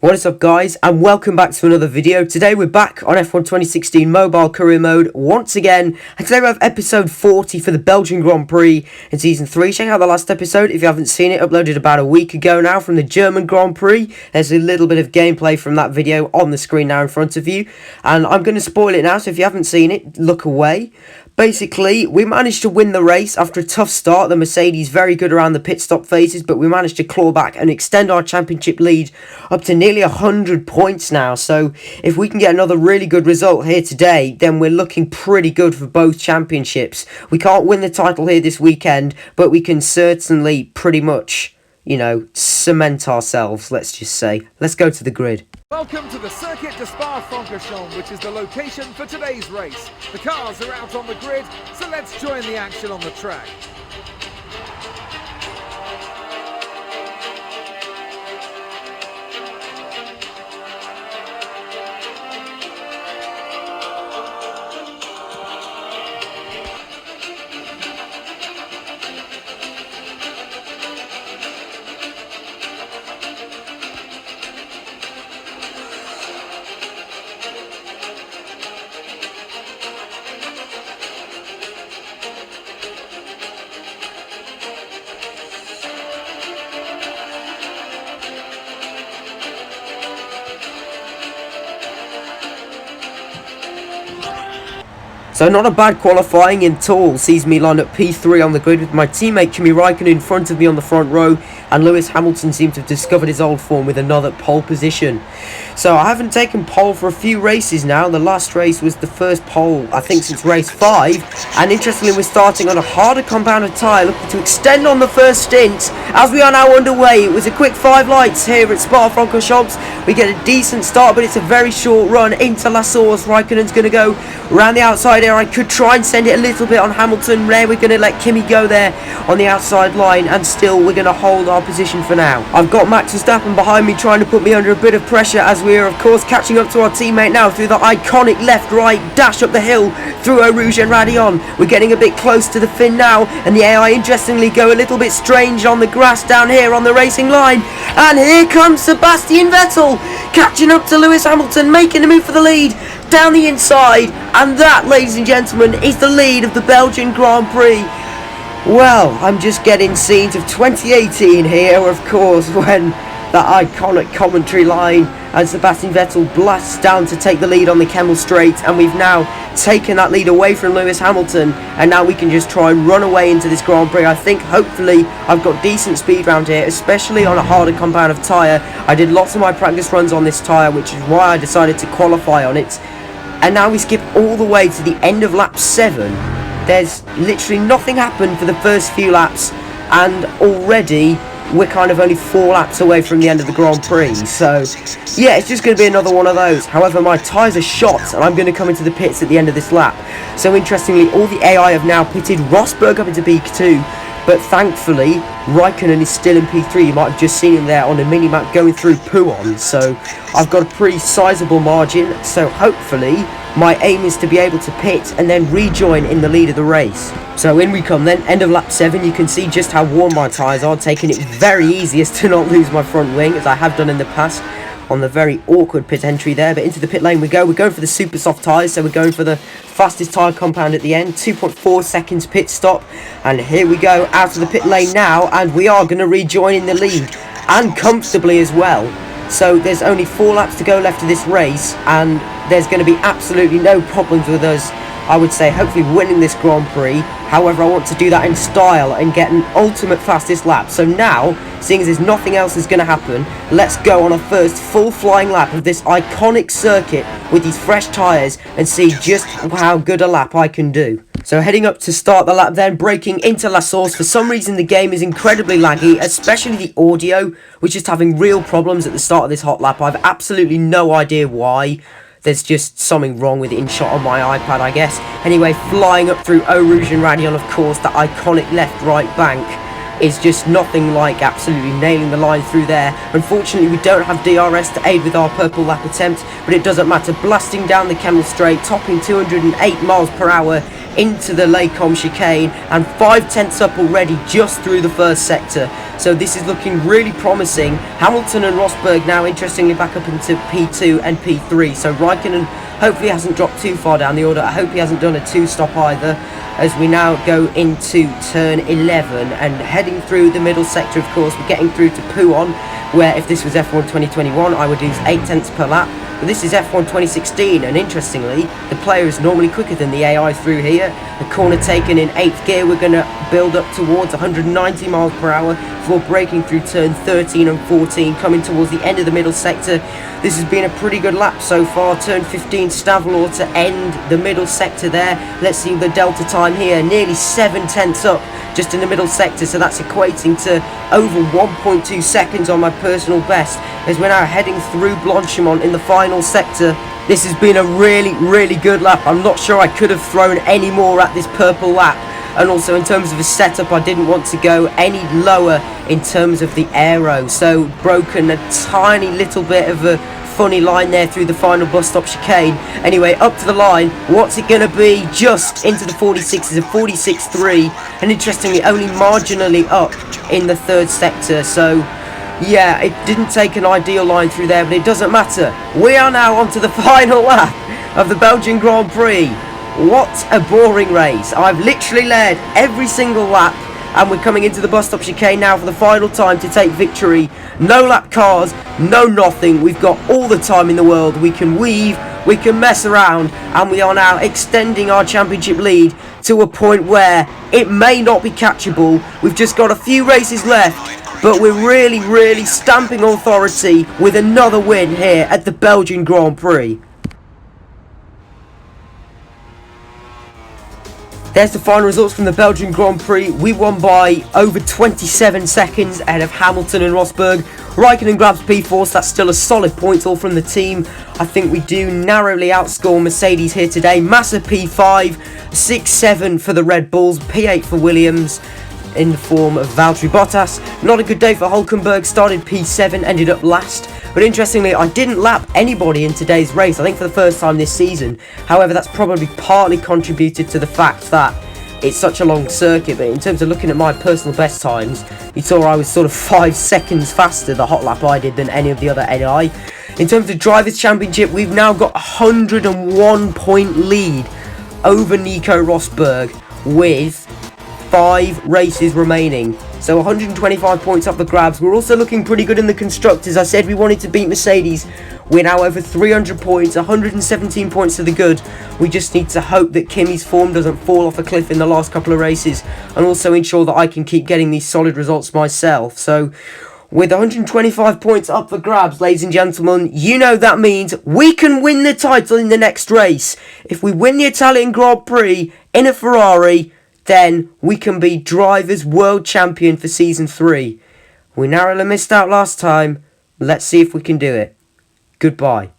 What is up, guys, and welcome back to another video. Today we're back on F1 2016 Mobile Career Mode once again, and today we have episode 40 for the Belgian Grand Prix in Season 3. Check out the last episode if you haven't seen it, uploaded about a week ago now from the German Grand Prix. There's a little bit of gameplay from that video on the screen now in front of you, and I'm going to spoil it now, so if you haven't seen it, look away. Basically, we managed to win the race after a tough start. The Mercedes very good around the pit stop phases, but we managed to claw back and extend our championship lead up to nearly 100 points now. So if we can get another really good result here today, then we're looking pretty good for both championships. We can't win the title here this weekend, but we can certainly pretty much, cement ourselves, let's just say. Let's go to the grid. Welcome to the Circuit de Spa-Francorchamps, which is the location for today's race. The cars are out on the grid, so let's join the action on the track. So not a bad qualifying at all, sees me line up P3 on the grid with my teammate Kimi Raikkonen in front of me on the front row, and Lewis Hamilton seemed to have discovered his old form with another pole position. So I haven't taken pole for a few races now. The last race was the first pole, I think, since race 5, and interestingly we're starting on a harder compounded tyre, looking to extend on the first stint. As we are now underway, it was a quick 5 lights here at Spa-Francorchamps. We get a decent start, but it's a very short run into La Source. Raikkonen's going to go around the outside area. I could try and send it a little bit on Hamilton. There we're going to let Kimi go there on the outside line, and still we're going to hold our position for now. I've got Max Verstappen behind me trying to put me under a bit of pressure, as we are of course catching up to our teammate now through the iconic left-right dash up the hill through Eau Rouge and Raidillon. We're getting a bit close to the fin now, and the AI interestingly go a little bit strange on the grass down here on the racing line, and here comes Sebastian Vettel catching up to Lewis Hamilton, making a move for the lead down the inside, and that, ladies and gentlemen, is the lead of the Belgian Grand Prix. Well, I'm just getting scenes of 2018 here, of course, when that iconic commentary line and Sebastian Vettel blasts down to take the lead on the Kemmel Straight, and we've now taken that lead away from Lewis Hamilton, and now we can just try and run away into this Grand Prix. I think hopefully I've got decent speed round here, especially on a harder compound of tyre. I did lots of my practice runs on this tyre, which is why I decided to qualify on it. And now we skip all the way to the end of lap 7. There's literally nothing happened for the first few laps, and already we're kind of only 4 laps away from the end of the Grand Prix. So yeah, it's just going to be another one of those. However, my tyres are shot, and I'm going to come into the pits at the end of this lap. So interestingly, all the AI have now pitted Rosberg up into P2, but thankfully Raikkonen is still in P3. You might have just seen him there on the mini-map going through Pouhon. So I've got a pretty sizable margin, so hopefully my aim is to be able to pit and then rejoin in the lead of the race. So in we come then, end of lap 7. You can see just how warm my tyres are, taking it very easiest to not lose my front wing, as I have done in the past on the very awkward pit entry there. But into the pit lane we go. We're going for the super soft tyres, so we're going for the fastest tyre compound at the end. 2.4 seconds pit stop, and here we go out of the pit lane now, and we are going to rejoin in the lead, and comfortably as well. So there's only 4 laps to go left of this race, and there's going to be absolutely no problems with us, I would say, hopefully winning this Grand Prix. However, I want to do that in style and get an ultimate fastest lap. So now, seeing as there's nothing else is going to happen, let's go on a first full flying lap of this iconic circuit with these fresh tyres and see just how good a lap I can do. So heading up to start the lap then, braking into La Source. For some reason the game is incredibly laggy, especially the audio, which is having real problems at the start of this hot lap. I've absolutely no idea why. There's just something wrong with InShot on my iPad, I guess. Anyway, flying up through Eau Rouge and Raidillon, of course, that iconic left-right bank is just nothing like absolutely nailing the line through there. Unfortunately, we don't have DRS to aid with our purple lap attempt, but it doesn't matter. Blasting down the Kemmel Straight, topping 208 miles per hour into the Les Combes chicane, and 5 tenths up already just through the first sector. So this is looking really promising. Hamilton and Rosberg now interestingly back up into P2 and P3. So Raikkonen hopefully hasn't dropped too far down the order. I hope he hasn't done a two-stop either, as we now go into turn 11 and heading through the middle sector. Of course, we're getting through to Pouhon, where if this was F1 2021 I would lose 8 tenths per lap, but this is F1 2016, and interestingly the player is normally quicker than the AI through here. The corner taken in 8th gear, we're going to build up towards 190 miles per hour before breaking through turn 13 and 14, coming towards the end of the middle sector. This has been a pretty good lap so far. Turn 15 Stavelot to end the middle sector there. Let's see the delta time here, nearly 7 tenths up just in the middle sector, so that's equating to over 1.2 seconds on my personal best, as we're now heading through Blanchimont in the final sector. This has been a really good lap. I'm not sure I could have thrown any more at this purple lap, and also in terms of a setup I didn't want to go any lower in terms of the aero, so broken a tiny little bit of a funny line there through the final bus stop chicane. Anyway, up to the line, what's it going to be? Just into the 46s, a 46.3, and interestingly only marginally up in the third sector. So yeah, it didn't take an ideal line through there, but it doesn't matter. We are now onto the final lap of the Belgian Grand Prix. What a boring race. I've literally led every single lap, and we're coming into the bus stop chicane now for the final time to take victory. No lap cars, no nothing. We've got all the time in the world. We can weave, we can mess around, and we are now extending our championship lead to a point where it may not be catchable. We've just got a few races left, but we're really stamping authority with another win here at the Belgian Grand Prix. There's the final results from the Belgian Grand Prix. We won by over 27 seconds ahead of Hamilton and Rosberg. Raikkonen grabs P4, so that's still a solid point all from the team. I think we do narrowly outscore Mercedes here today. Massa P5, 6-7 for the Red Bulls, P8 for Williams in the form of Valtteri Bottas. Not a good day for Hulkenberg, started P7, ended up last. But interestingly, I didn't lap anybody in today's race, I think for the first time this season. However, that's probably partly contributed to the fact that it's such a long circuit, but in terms of looking at my personal best times, you saw I was sort of 5 seconds faster the hot lap I did than any of the other AI. In terms of Drivers' Championship, we've now got a 101 point lead over Nico Rosberg with 5 races remaining. So 125 points up the grabs. We're also looking pretty good in the constructors. I said we wanted to beat Mercedes. We're now over 300 points, 117 points to the good. We just need to hope that Kimi's form doesn't fall off a cliff in the last couple of races, and also ensure that I can keep getting these solid results myself. So with 125 points up for grabs, ladies and gentlemen, you know that means we can win the title in the next race. If we win the Italian Grand Prix in a Ferrari, then we can be Drivers' World Champion for Season 3. We narrowly missed out last time. Let's see if we can do it. Goodbye.